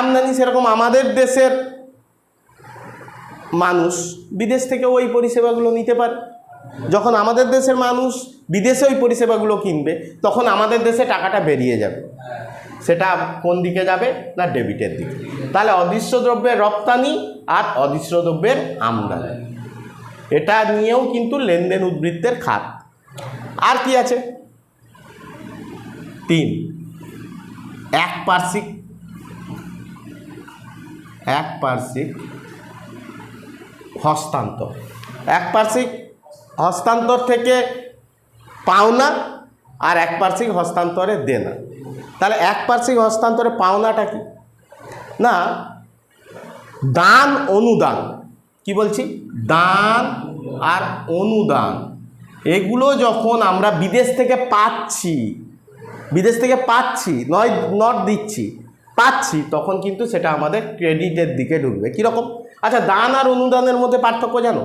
আমদানি, সেরকম আমাদের দেশের মানুষ বিদেশ থেকে ওই পরিষেবাগুলো নিতে পারে। যখন আমাদের দেশের মানুষ বিদেশে ওই পরিষেবাগুলো কিনবে, তখন আমাদের দেশে টাকাটা বেরিয়ে যাবে। সেটা কোন দিকে যাবে না ডেবিটের দিকে। তাহলে অদৃশ্য দ্রব্যের রপ্তানি আর অদৃশ্য দ্রব্যের আমদানি, এটা নিয়েও কিন্তু লেনদেন উদ্বৃত্তের খাত। আর কি আছে? 3 একপার্শ্বিক হস্তান্তর। একপার্শ্বিক হস্তান্তর থেকে পাওনা আর একপার্শ্বিক হস্তান্তরে দেনা। তাহলে একপার্শ্বিক হস্তান্তরে পাওনাটা কি না দান অনুদান। কি বলছি? দান আর অনুদান, এগুলো যখন আমরা বিদেশ থেকে পাচ্ছি, নট দিচ্ছি, পাচ্ছি, তখন কিন্তু সেটা আমাদের ক্রেডিটের দিকে ঢুকবে। কীরকম? আচ্ছা, দান আর অনুদানের মধ্যে পার্থক্য জানো?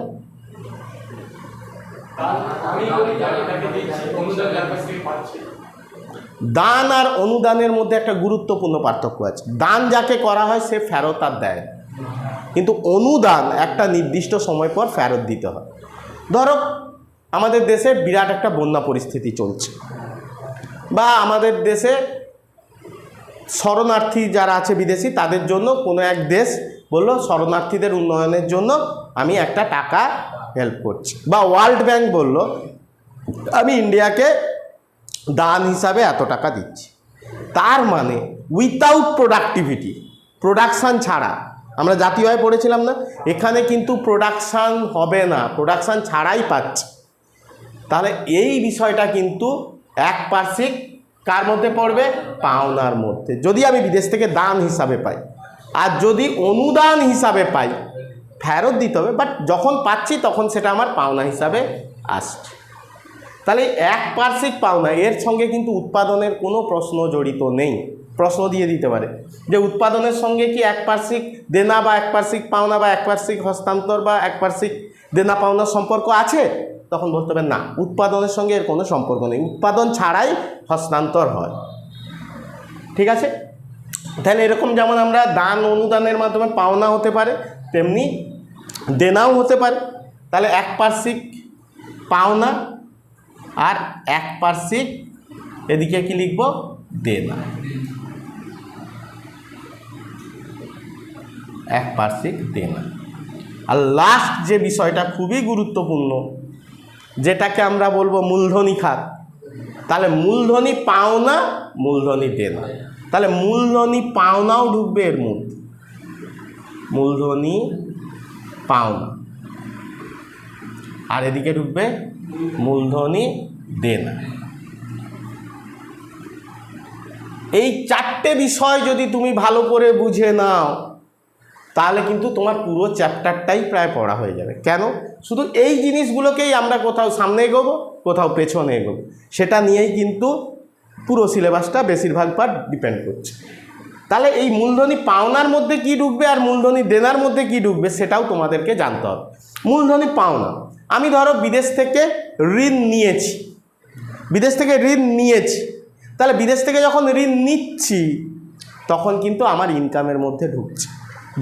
দান আর অনুদানের মধ্যে একটা গুরুত্বপূর্ণ পার্থক্য আছে। দান যাকে করা হয় সে ফেরত আর দেয়, কিন্তু অনুদান একটা নির্দিষ্ট সময় পর ফেরত দিতে হয়। ধরো আমাদের দেশে বিরাট একটা বন্যা পরিস্থিতি চলছে, বা আমাদের দেশে শরণার্থী যারা আছে বিদেশি, তাদের জন্য কোনো এক দেশ বললো শরণার্থীদের উন্নয়নের জন্য আমি একটা টাকা হেল্প করছি, বা ওয়ার্ল্ড ব্যাংক বলল আমি ইন্ডিয়াকে দান হিসাবে এত টাকা দিচ্ছি। তার মানে উইথাউট প্রোডাকশান ছাড়া, আমরা জাতীয় আয় পড়েছিলাম না, এখানে কিন্তু প্রোডাকশান হবে না, প্রোডাকশান ছাড়াই পাচ্ছে। তাহলে এই বিষয়টা কিন্তু একপার্শ্বিক কার মধ্যে পড়বে? পাওনার মধ্যে, যদি আমি বিদেশ থেকে দান হিসাবে পাই। আর যদি অনুদান হিসাবে পাই, ফেরত দিতে হবে, বাট যখন পাচ্ছি তখন সেটা আমার পাওনা হিসাবে আসছে। তাহলে একপার্শ্বিক পাওনা, এর সঙ্গে কিন্তু উৎপাদনের কোনো প্রশ্ন জড়িত নেই। প্রশ্ন দিয়ে দিতে পারে যে উৎপাদনের সঙ্গে কি একপার্শ্বিক দেনা বা একপার্শ্বিক পাওনা বা একপার্শ্বিক হস্তান্তর বা একপার্শ্বিক দেনা পাওনার সম্পর্ক আছে? তখন বলতে হবে না, উৎপাদনের সঙ্গে এর কোনো সম্পর্ক নেই, উৎপাদন ছাড়াই হস্তান্তর হয়। ঠিক আছে? তাহলে এরকম যেমন আমরা দান অনুদানের মাধ্যমে পাওনা হতে পারে, তেমনি দেনাও হতে পারে। তাহলে একপার্শ্বিক পাওনা আর একপার্শ্বিক, এদিকে কি লিখব? দেনা। একপার্শ্বিক দেনা। আর লাস্ট যে বিষয়টা খুবই গুরুত্বপূর্ণ, যেটাকে আমরা বলবো মূলধনী খাত। তাহলে মূলধনী পাওনা, মূলধনী দেনা। তাহলে মূলধনী পাওনাও ঢুকবে এর মধ্যে, মূলধনী পাওনা, আর এদিকে ঢুকবে মূলধনী দেনা। এই 4টে বিষয় যদি তুমি ভালো করে বুঝে নাও, তাহলে কিন্তু তোমার পুরো চ্যাপ্টারটাই প্রায় পড়া হয়ে যাবে। কেন? শুধু এই জিনিসগুলোকেই আমরা কোথাও সামনে এগোবো, কোথাও পেছনে এগোবো, সেটা নিয়েই কিন্তু পুরো সিলেবাসটা বেশিরভাগ পার্ট ডিপেন্ড করছে। তাহলে এই মূলধনী পাওনার মধ্যে কি ঢুকবে আর মূলধনী দেনার মধ্যে কি ঢুকবে সেটাও তোমাদেরকে জানতে হবে। মূলধনী পাওনা, আমি ধরো বিদেশ থেকে ঋণ নিয়েছি, তাহলে বিদেশ থেকে যখন ঋণ নিচ্ছি তখন কিন্তু আমার ইনকামের মধ্যে ঢুকছে।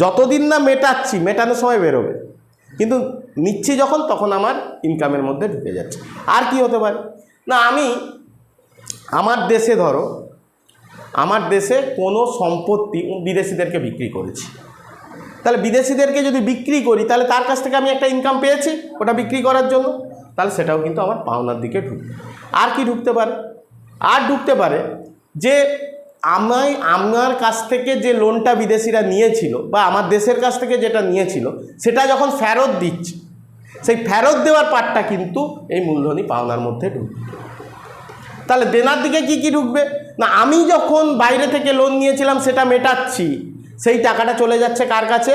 যতদিন না মেটাচ্ছি, মেটানোর সময় বেরোবে, কিন্তু নিচ্ছি যখন, তখন আমার ইনকামের মধ্যে ঢুকে যাচ্ছে। আর কি হতে পারে না, আমি আমার দেশে ধরো আমার দেশে কোনো সম্পত্তি বিদেশিদেরকে বিক্রি করেছি, তাহলে বিদেশিদেরকে যদি বিক্রি করি তাহলে তার কাছ থেকে আমি একটা ইনকাম পেয়েছি ওটা বিক্রি করার জন্য, তাহলে সেটাও কিন্তু আমার পাওনার দিকে ঢুকবে। আর কি ঢুকতে পারে? আর ঢুকতে পারে যে আমার কাছ থেকে যে লোনটা বিদেশিরা নিয়েছিল বা আমার দেশের কাছ থেকে যেটা নিয়েছিল সেটা যখন ফেরত দিচ্ছে, সেই ফেরত দেওয়ার পার্টটা কিন্তু এই মূলধনী পাওনার মধ্যে ঢুকবে। তাহলে দেনার দিকে কি কি ঢুকবে না, আমি যখন বাইরে থেকে লোন নিয়েছিলাম সেটা মেটাচ্ছি, সেই টাকাটা চলে যাচ্ছে কার কাছে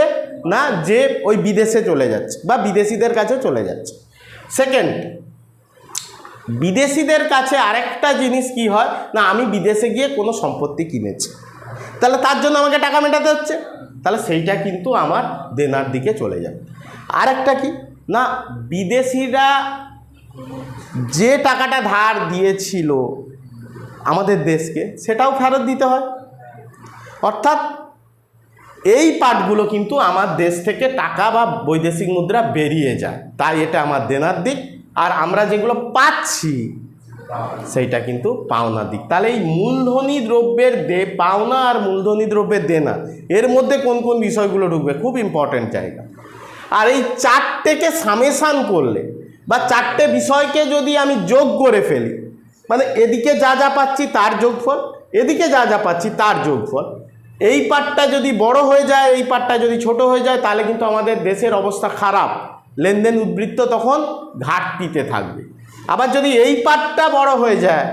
না, যে ওই বিদেশে চলে যাচ্ছে বা বিদেশিদের কাছে চলে যাচ্ছে। সেকেন্ড, বিদেশিদের কাছে আরেকটা জিনিস কি হয় না, আমি বিদেশে গিয়ে কোনো সম্পত্তি কিনেছি, তাহলে তার জন্য আমাকে টাকা মেটাতে হচ্ছে, তাহলে সেইটা কিন্তু আমার দেনার দিকে চলে যাবে। আরেকটা কি না, বিদেশিরা যে টাকাটা ধার দিয়েছিল আমাদের দেশকে সেটাও ফেরত দিতে হয়। অর্থাৎ এই পার্টগুলো কিন্তু আমার দেশ থেকে টাকা বা বৈদেশিক মুদ্রা বেরিয়ে যায়, তাই এটা আমার দেনার দিক। আর আমরা যেগুলো পাচ্ছি সেইটা কিন্তু পাওনা দিক। তাহলে এই মূলধনী দ্রব্যের পাওনা আর মূলধনী দ্রব্যের দেনা, এর মধ্যে কোন কোন বিষয়গুলো ঢুকবে, খুব ইম্পর্টেন্ট জায়গা। আর এই চারটেকে সামেশান করলে বা চারটে বিষয়কে যদি আমি যোগ করে ফেলি, মানে এদিকে যা যা পাচ্ছি তার যোগফল, এদিকে যা যা পাচ্ছি তার যোগফল, এই পার্টটা যদি বড় হয়ে যায়, এই পার্টটা যদি ছোট হয়ে যায়, তাহলে কিন্তু আমাদের দেশের অবস্থা খারাপ, লেনদেন উদ্বৃত্ত তখন ঘাটতিতে থাকবে। আবার যদি এই পার্টটা বড় হয়ে যায়,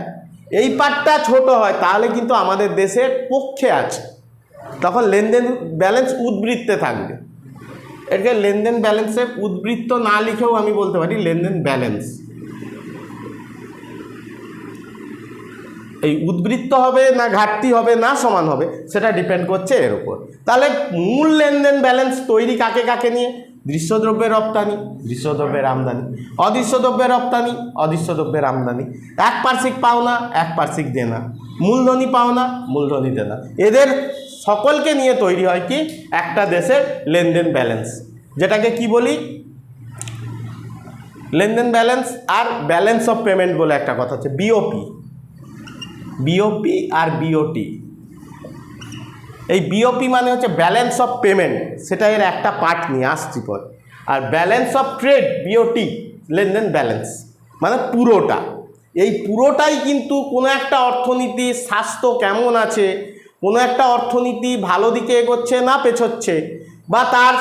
এই পার্টটা ছোট হয়, তাহলে কিন্তু আমাদের দেশের পক্ষে আছে, তখন লেনদেন ব্যালেন্স উদ্বৃত্তে থাকবে। এটাকে লেনদেন ব্যালেন্সে উদ্বৃত্ত না লিখেও আমি বলতে পারি লেনদেন ব্যালেন্স। এই উদ্বৃত্ত হবে না ঘাটতি হবে না সমান হবে, সেটা ডিপেন্ড করছে এর উপর। তাহলে মূল লেনদেন ব্যালেন্স তৈরি কাকে কাকে নিয়ে? দৃশ্য দ্রব্যের রপ্তানি, দৃশ্য দ্রব্যের আমদানি, অদৃশ্য দ্রব্যের রপ্তানি, অদৃশ্য দ্রব্যের আমদানি, একপার্শ্বিক পাওনা, একপার্শ্বিক দেনা, মূলধনী পাওনা, মূলধনী দেনা, এদের সকলকে নিয়ে তৈরি হয় কি একটা দেশের লেনদেন ব্যালেন্স, যেটাকে কি বলি লেনদেন ব্যালেন্স। আর ব্যালেন্স অফ পেমেন্ট বলে একটা কথা আছে, বিওপি, বিওপি আর বিওটি। এই বিওপি মানে হচ্ছে ব্যালেন্স অফ পেমেন্ট, সেটা এর একটা পার্ট নিয়ে আসছি পর। আর ব্যালেন্স অফ ট্রেড, বিওটি, লেনদেন ব্যালেন্স মানে পুরোটা। এই পুরোটাই কিন্তু কোনো একটা অর্থনীতির স্বাস্থ্য কেমন আছে, কোনো একটা অর্থনীতি ভালো দিকে এগোচ্ছে না পেছোচ্ছে, বা তার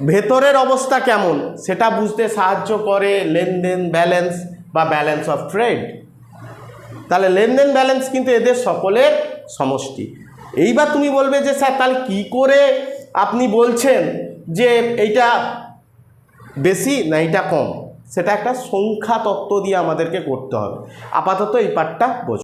ভেতরের অবস্থা কেমন, সেটা বুঝতে সাহায্য করে লেনদেন ব্যালেন্স বা ব্যালেন্স অফ ট্রেড। তাহলে লেনদেন ব্যালেন্স কিন্তু এদের সকলের সমষ্টি। এইবার তুমি বলবে যে স্যার তাহলে কী করে আপনি বলছেন যে এইটা বেশি না এইটা কম, সেটা একটা সংখ্যা তত্ত্ব দিয়ে আমাদেরকে করতে হবে। আপাতত এই পার্টটা বোঝো।